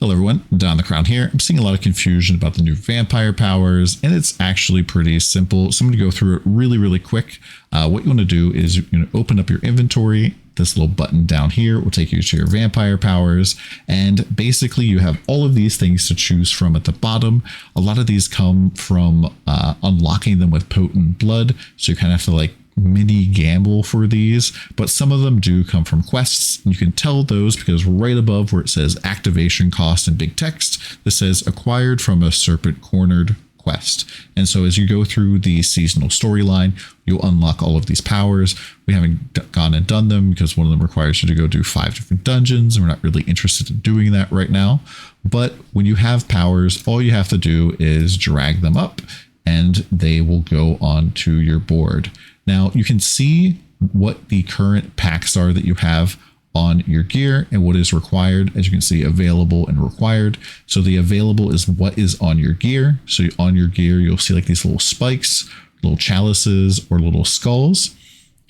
Hello everyone, DonTheCrown here. I'm seeing a lot of confusion about the new vampire powers, and it's actually pretty simple. So I'm going to go through it really quick. What you want to do is open up your inventory. This little button down here will take you to your vampire powers, and basically you have all of these things to choose from at the bottom. A lot of these come from unlocking them with potent blood, so you kind of have to like mini gamble for these, but some of them do come from quests. You can tell those because right above where it says activation cost in big text, this says acquired from a serpent cornered quest. And so as you go through the seasonal storyline, you'll unlock all of these powers. We haven't gone and done them because one of them requires you to go do 5 different dungeons, and we're not really interested in doing that right now. But when you have powers, all you have to do is drag them up and they will go onto your board. Now you can see what the current packs are that you have on your gear and what is required. As you can see, available and required. So the available is what is on your gear. So on your gear, you'll see like these little spikes, little chalices, or little skulls.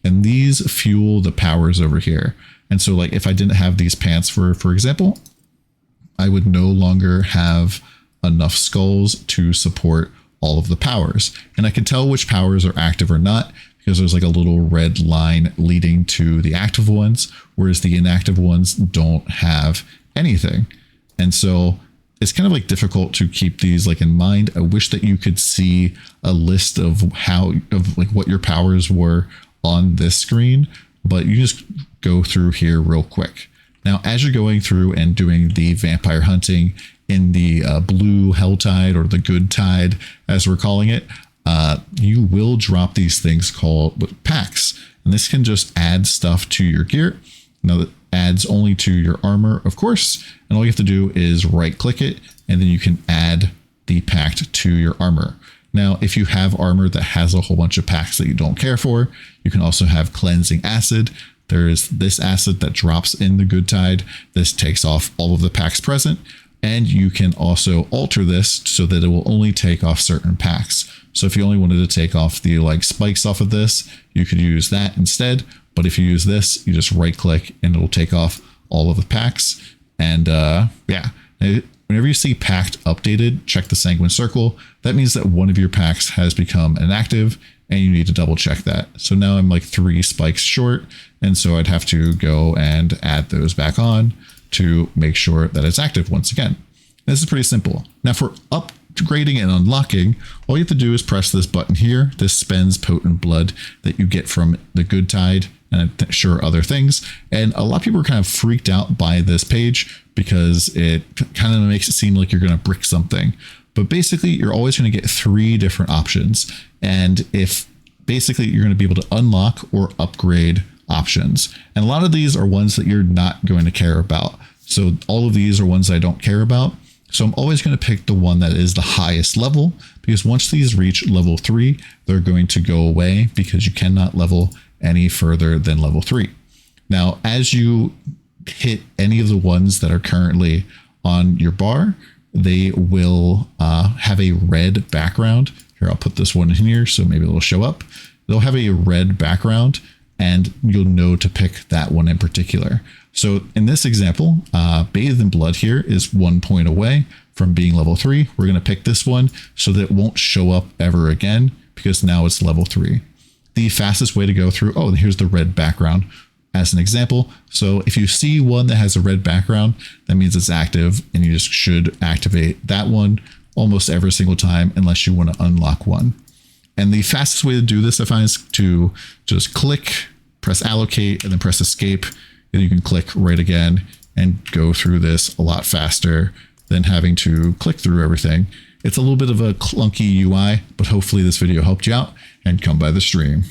And these fuel the powers over here. And so like if I didn't have these pants for example, I would no longer have enough skulls to support all of the powers. And I can tell which powers are active or not, because there's like a little red line leading to the active ones, whereas the inactive ones don't have anything. And so it's kind of like difficult to keep these like in mind. I wish that you could see a list of like what your powers were on this screen, but you just go through here real quick. Now, as you're going through and doing the vampire hunting in the blue hell tide, or the good tide, as we're calling it, you will drop these things called packs, and this can just add stuff to your gear. Now that adds only to your armor, of course, and all you have to do is right click it, and then you can add the pack to your armor. Now, if you have armor that has a whole bunch of packs that you don't care for, you can also have cleansing acid. There is this acid that drops in the good tide. This takes off all of the packs present, and you can also alter this so that it will only take off certain packs. So if you only wanted to take off the like spikes off of this, you could use that instead. But if you use this, you just right click and it'll take off all of the packs. And yeah, whenever you see packed updated, check the sanguine circle. That means that one of your packs has become inactive, and you need to double check that. So now I'm like 3 spikes short. And so I'd have to go and add those back on to make sure that it's active once again. This is pretty simple. Now for upgrading and unlocking, all you have to do is press this button here. This spends potent blood that you get from the good tide, and I'm sure other things. And a lot of people are kind of freaked out by this page because it kind of makes it seem like you're going to brick something. But basically, you're always going to get 3 different options. And if basically you're going to be able to unlock or upgrade options. And a lot of these are ones that you're not going to care about. So all of these are ones I don't care about. So I'm always going to pick the one that is the highest level, because once these reach level 3, they're going to go away because you cannot level any further than level 3. Now, as you hit any of the ones that are currently on your bar, they will have a red background. Here, I'll put this one in here so maybe it'll show up. They'll have a red background, and you'll know to pick that one in particular. So in this example, Bathed in Blood here is 1 point away from being level 3. We're going to pick this one so that it won't show up ever again, because now it's level 3. The fastest way to go through, oh, here's the red background as an example. So if you see one that has a red background, that means it's active, and you just should activate that one almost every single time unless you want to unlock one. And the fastest way to do this, I find, is to just click, press allocate, and then press escape. And you can click right again and go through this a lot faster than having to click through everything. It's a little bit of a clunky UI, but hopefully this video helped you out, and come by the stream.